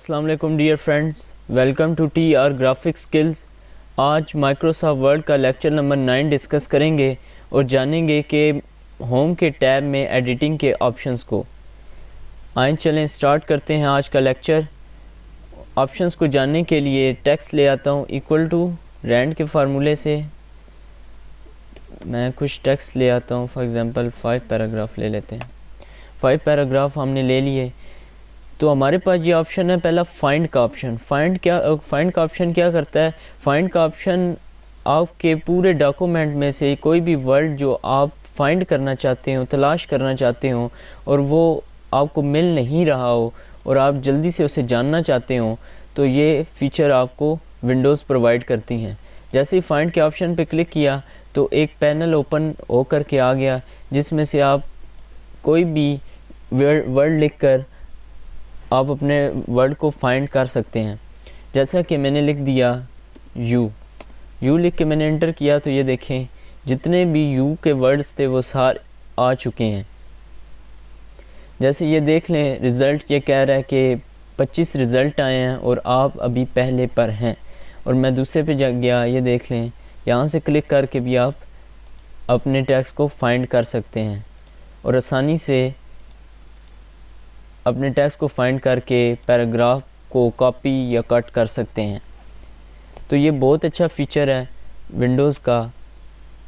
अस्सलाम वालेकुम dear friends, welcome to T R graphic skills. आज माइक्रोसॉफ्ट वर्ड का लेक्चर नंबर 9 डिस्कस करेंगे और जानेंगे कि होम के टैब में एडिटिंग के ऑप्शंस को। आइए चलें स्टार्ट करते हैं आज का लेक्चर। ऑप्शंस को जानने के लिए टेक्स्ट ले आता हूँ इक्वल टू रैंड के फार्मूले से। मैं कुछ टेक्स्ट ले आता हूँ, फॉर एग्ज़ाम्पल 5 पैराग्राफ ले लेते हैं। 5 पैराग्राफ हमने ले लिए तो हमारे पास ये ऑप्शन है पहला फाइंड का ऑप्शन। फाइंड का ऑप्शन क्या करता है? फाइंड का ऑप्शन आपके पूरे डॉक्यूमेंट में से कोई भी वर्ड जो आप फाइंड करना चाहते हो, तलाश करना चाहते हो और वो आपको मिल नहीं रहा हो और आप जल्दी से उसे जानना चाहते हो, तो ये फीचर आपको विंडोज़ प्रोवाइड करती हैं। जैसे ही फाइंड के ऑप्शन पे क्लिक किया तो एक पैनल ओपन होकर के आ गया जिसमें से आप कोई भी वर्ड लिखकर आप अपने वर्ड को फाइंड कर सकते हैं। जैसा कि मैंने लिख दिया यू लिख के मैंने एंटर किया तो ये देखें जितने भी यू के वर्ड्स थे वो सारे आ चुके हैं। जैसे ये देख लें रिज़ल्ट ये कह रहा है कि 25 रिज़ल्ट आए हैं और आप अभी पहले पर हैं। और मैं दूसरे पे जा गया, ये देख लें यहाँ से क्लिक करके भी आप अपने टेक्स्ट को फाइंड कर सकते हैं और आसानी से अपने टेक्स्ट को फाइंड करके पैराग्राफ को कॉपी या कट कर सकते हैं। तो ये बहुत अच्छा फ़ीचर है विंडोज़ का।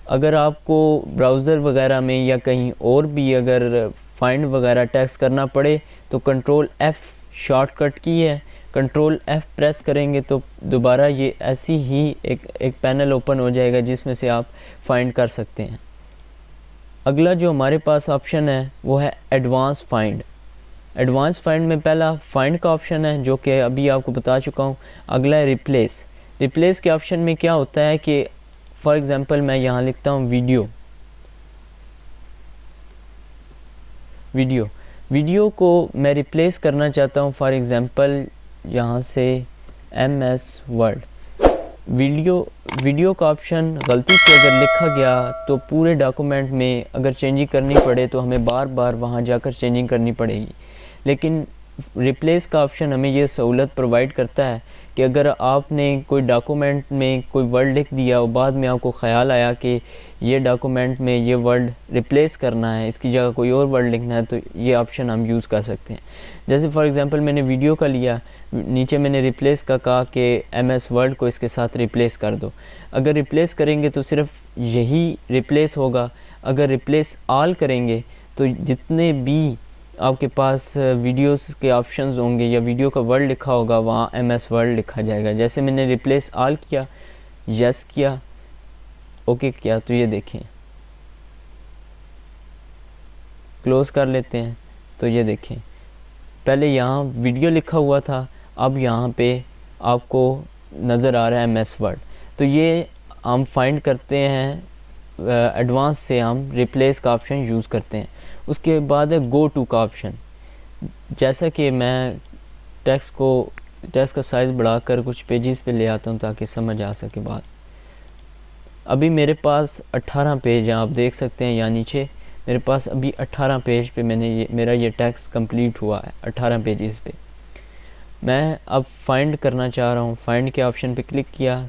अगर आपको ब्राउज़र वगैरह में या कहीं और भी अगर फाइंड वगैरह टेक्स्ट करना पड़े तो कंट्रोल F शॉर्टकट की है, कंट्रोल F प्रेस करेंगे तो दोबारा ये ऐसी ही एक पैनल ओपन हो जाएगा जिसमें से आप फाइंड कर सकते हैं। अगला जो हमारे पास ऑप्शन है वो है एडवांस फाइंड। एडवांस फाइंड में पहला फाइंड का ऑप्शन है जो कि अभी आपको बता चुका हूँ। अगला है रिप्लेस। रिप्लेस के ऑप्शन में क्या होता है कि फॉर एग्ज़ाम्पल मैं यहाँ लिखता हूँ वीडियो को मैं रिप्लेस करना चाहता हूँ। फॉर एग्ज़ाम्पल यहाँ से MS वर्ड वीडियो का ऑप्शन गलती से अगर लिखा गया तो पूरे डॉक्यूमेंट में अगर चेंजिंग करनी पड़े तो हमें बार बार वहाँ जाकर चेंजिंग करनी पड़ेगी। लेकिन रिप्लेस का ऑप्शन हमें ये सहूलत प्रोवाइड करता है कि अगर आपने कोई डॉक्यूमेंट में कोई वर्ड लिख दिया और बाद में आपको ख़्याल आया कि ये डॉक्यूमेंट में ये वर्ड रिप्लेस करना है, इसकी जगह कोई और वर्ड लिखना है, तो ये ऑप्शन हम यूज़ कर सकते हैं। जैसे फॉर एग्ज़ाम्पल मैंने वीडियो का लिया, नीचे मैंने रिप्लेस का कहा कि MS वर्ड को इसके साथ रिप्लेस कर दो। अगर रिप्लेस करेंगे तो सिर्फ यही रिप्लेस होगा। अगर रिप्लेस ऑल करेंगे तो जितने भी आपके पास वीडियोस के ऑप्शंस होंगे या वीडियो का वर्ड लिखा होगा वहाँ MS वर्ड लिखा जाएगा। जैसे मैंने रिप्लेस ऑल किया, यस किया, ओके किया, तो ये देखें क्लोज़ कर लेते हैं तो ये देखें पहले यहाँ वीडियो लिखा हुआ था, अब यहाँ पे आपको नज़र आ रहा है MS वर्ड। तो ये हम फाइंड करते हैं एडवांस से, हम रिप्लेस का ऑप्शन यूज़ करते हैं। उसके बाद है गो टू का ऑप्शन। जैसा कि मैं टेक्स्ट का साइज़ बढ़ाकर कुछ पेजेस पे ले आता हूँ ताकि समझ आ सके बात। अभी मेरे पास 18 पेज हैं, आप देख सकते हैं यहाँ नीचे मेरे पास अभी 18 पेज पे मेरा ये टेक्स्ट कंप्लीट हुआ है 18 पेजेस पे। मैं अब फाइंड करना चाह रहा हूँ, फाइंड के ऑप्शन पे क्लिक किया,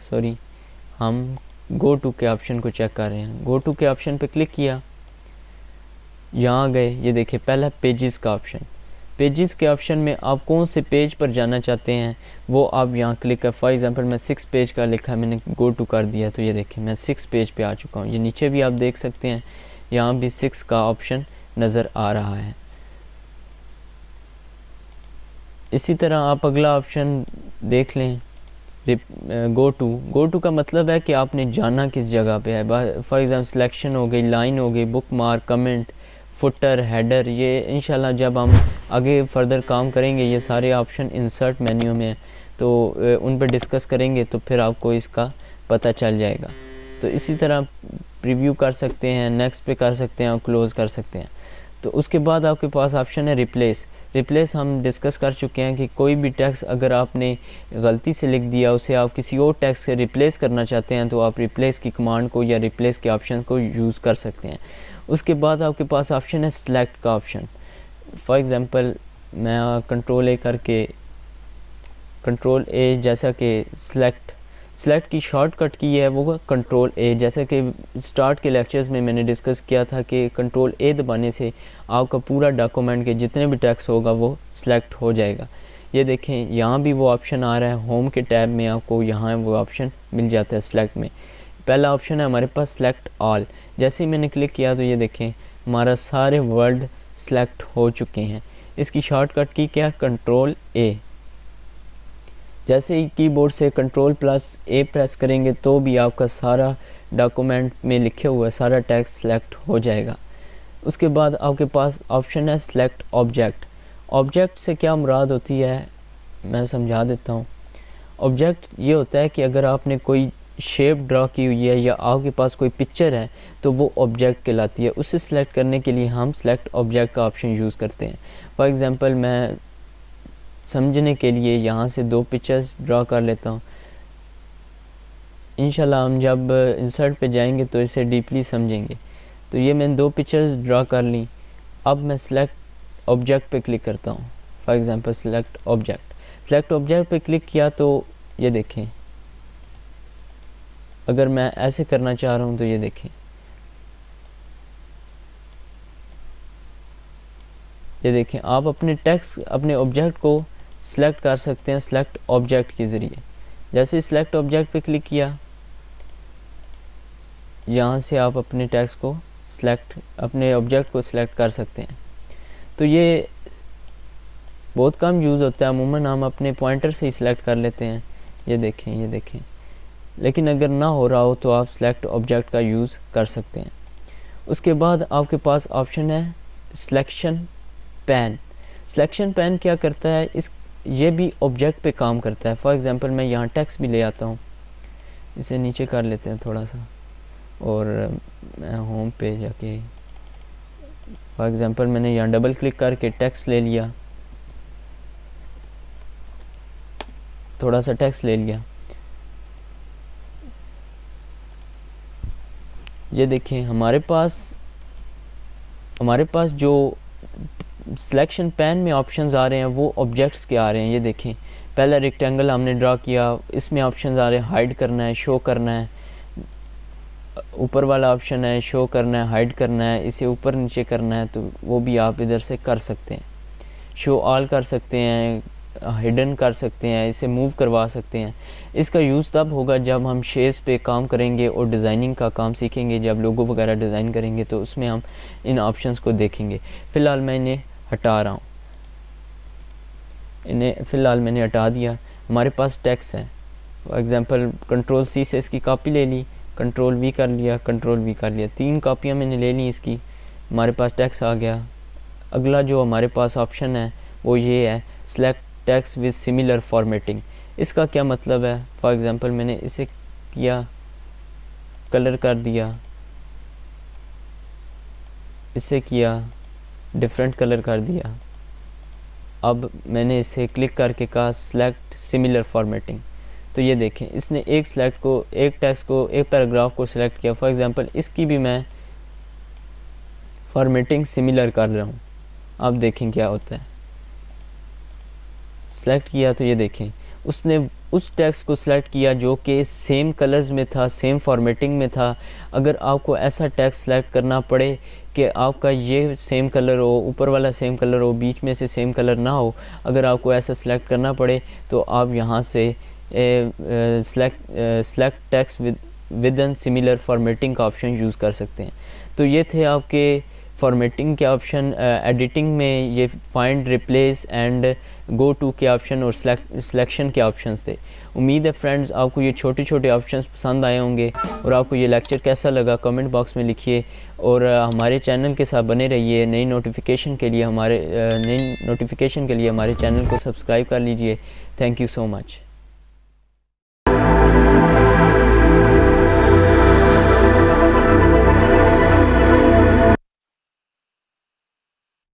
हम गो टू के ऑप्शन को चेक कर रहे हैं। गो टू के ऑप्शन पे क्लिक किया, यहाँ गए, ये देखिए पहला पेजेस का ऑप्शन। पेजेस के ऑप्शन में आप कौन से पेज पर जाना चाहते हैं वो आप यहाँ क्लिक कर। फॉर एग्ज़ाम्पल मैं 6 पेज का लिखा है, मैंने गो टू कर दिया तो ये देखिए मैं 6 पेज पे आ चुका हूँ। ये नीचे भी आप देख सकते हैं, यहाँ भी 6 का ऑप्शन नज़र आ रहा है। इसी तरह आप अगला ऑप्शन देख लें, गो टू का मतलब है कि आपने जाना किस जगह पे है। फॉर एग्ज़ाम्पल सिलेक्शन हो गई, लाइन हो गई, book mark, comment, footer, header. ये इंशाल्लाह जब हम आगे फर्दर काम करेंगे ये सारे ऑप्शन इंसर्ट मेन्यू में तो उन पर डिस्कस करेंगे तो फिर आपको इसका पता चल जाएगा। तो इसी तरह प्रीव्यू कर सकते हैं, नेक्स्ट पे कर सकते हैं और क्लोज़ कर सकते हैं। तो उसके बाद आपके पास ऑप्शन है रिप्लेस हम डिस्कस कर चुके हैं कि कोई भी टेक्स्ट अगर आपने गलती से लिख दिया उसे आप किसी और टेक्स्ट से रिप्लेस करना चाहते हैं तो आप रिप्लेस की कमांड को या रिप्लेस के ऑप्शन को यूज़ कर सकते हैं। उसके बाद आपके पास ऑप्शन है सिलेक्ट का ऑप्शन। फॉर एग्ज़ाम्पल मैं कंट्रोल A करके कंट्रोल ए, जैसा कि सेलेक्ट की शॉर्टकट की है वो कंट्रोल ए। जैसा कि स्टार्ट के लेक्चर्स में मैंने डिस्कस किया था कि कंट्रोल ए दबाने से आपका पूरा डॉक्यूमेंट के जितने भी टेक्स्ट होगा वो सिलेक्ट हो जाएगा। ये देखें यहाँ भी वो ऑप्शन आ रहा है, होम के टैब में आपको यहाँ वो ऑप्शन मिल जाता है सिलेक्ट में। पहला ऑप्शन है हमारे पास सिलेक्ट ऑल। जैसे ही मैंने क्लिक किया तो ये देखें हमारा सारे वर्ड सिलेक्ट हो चुके हैं। इसकी शॉर्टकट की क्या, कंट्रोल ए। जैसे ही कीबोर्ड से कंट्रोल+A प्रेस करेंगे तो भी आपका सारा डॉक्यूमेंट में लिखे हुआ सारा टेक्स्ट सेलेक्ट हो जाएगा। उसके बाद आपके पास ऑप्शन है सेलेक्ट ऑब्जेक्ट। ऑब्जेक्ट से क्या मुराद होती है मैं समझा देता हूँ। ऑब्जेक्ट ये होता है कि अगर आपने कोई शेप ड्रा की हुई है या आपके पास कोई पिक्चर है तो वो ऑब्जेक्ट कहलाती है। उसे सिलेक्ट करने के लिए हम सेलेक्ट ऑब्जेक्ट का ऑप्शन यूज़ करते हैं। फॉर एग्ज़ाम्पल मैं समझने के लिए यहाँ से 2 पिक्चर्स ड्रा कर लेता हूँ। इंशाल्लाह हम जब इंसर्ट पे जाएंगे तो इसे डीपली समझेंगे। तो ये मैंने 2 पिक्चर्स ड्रा कर ली। अब मैं सेलेक्ट ऑब्जेक्ट पे क्लिक करता हूँ। फॉर एग्ज़ाम्पल सेलेक्ट ऑब्जेक्ट पे क्लिक किया तो ये देखें, अगर मैं ऐसे करना चाह रहा हूँ तो ये देखें, ये देखें आप अपने टेक्स्ट अपने ऑब्जेक्ट को सिलेक्ट कर सकते हैं सेलेक्ट ऑब्जेक्ट के ज़रिए। जैसे सिलेक्ट ऑब्जेक्ट पे क्लिक किया, यहाँ से आप अपने टेक्स्ट को अपने ऑब्जेक्ट को सिलेक्ट कर सकते हैं। तो ये बहुत कम यूज़ होता है, अमूमन हम अपने पॉइंटर से ही सिलेक्ट कर लेते हैं। ये देखें, लेकिन अगर ना हो रहा हो तो आप सेलेक्ट ऑब्जेक्ट का यूज़ कर सकते हैं। उसके बाद आपके पास ऑप्शन है सिलेक्शन पैन क्या करता है, ये भी ऑब्जेक्ट पे काम करता है। फॉर एग्ज़ाम्पल मैं यहाँ टेक्स्ट भी ले आता हूँ, इसे नीचे कर लेते हैं थोड़ा सा, और मैं होम पे जाके फॉर एग्ज़ाम्पल मैंने यहाँ डबल क्लिक करके टेक्स्ट ले लिया, थोड़ा सा टेक्स्ट ले लिया। ये देखें हमारे पास जो सिलेक्शन पैन में ऑप्शंस आ रहे हैं वो ऑब्जेक्ट्स के आ रहे हैं। ये देखें पहला रेक्टेंगल हमने ड्रा किया, इसमें ऑप्शंस आ रहे हैं हाइड करना है, शो करना है। ऊपर वाला ऑप्शन है शो करना है, हाइड करना है, इसे ऊपर नीचे करना है, तो वो भी आप इधर से कर सकते हैं। शो ऑल कर सकते हैं, हिडन कर सकते हैं, इसे मूव करवा सकते हैं। इसका यूज़ तब होगा जब हम शेप्स पे काम करेंगे और डिज़ाइनिंग का काम सीखेंगे। जब लोगो वगैरह डिज़ाइन करेंगे तो उसमें हम इन ऑप्शंस को देखेंगे। फ़िलहाल मैं इन्हें हटा रहा हूँ, फ़िलहाल मैंने हटा दिया। हमारे पास टेक्स्ट है, फॉर एग्ज़ाम्पल कंट्रोल+C से इसकी कॉपी ले ली, कंट्रोल+V कर लिया, कंट्रोल+V कर लिया, 3 कॉपियाँ मैंने ले ली इसकी, हमारे पास टेक्स्ट आ गया। अगला जो हमारे पास ऑप्शन है वो ये है select text with similar formatting. इसका क्या मतलब है, फॉर एग्ज़ाम्पल मैंने इसे किया, कलर कर दिया, इसे किया डिफरेंट कलर कर दिया। अब मैंने इसे क्लिक करके कहा सेलेक्ट सिमिलर फॉर्मेटिंग, तो ये देखें इसने एक टेक्स्ट को एक पैराग्राफ को सिलेक्ट किया। फॉर एग्ज़ाम्पल इसकी भी मैं फॉर्मेटिंग सिमिलर कर रहा हूँ। अब देखें क्या होता है, सेलेक्ट किया तो ये देखें उसने उस टेक्स्ट को सिलेक्ट किया जो कि सेम कलर्स में था, सेम फॉर्मेटिंग में था। अगर आपको ऐसा टेक्स्ट सेलेक्ट करना पड़े कि आपका ये सेम कलर हो, ऊपर वाला सेम कलर हो, बीच में से सेम कलर ना हो, अगर आपको ऐसा सेलेक्ट करना पड़े तो आप यहाँ से select text with an similar formatting का ऑप्शन यूज़ कर सकते हैं। तो ये थे आपके फॉर्मेटिंग के ऑप्शन। एडिटिंग में ये find, replace and go to के ऑप्शन और सिलेक्शन के ऑप्शंस थे। उम्मीद है फ्रेंड्स आपको ये छोटे छोटे ऑप्शंस पसंद आए होंगे, और आपको ये लेक्चर कैसा लगा कमेंट बॉक्स में लिखिए, और हमारे चैनल के साथ बने रहिए। नई नोटिफिकेशन के लिए हमारे चैनल को सब्सक्राइब कर लीजिए। Thank you so much.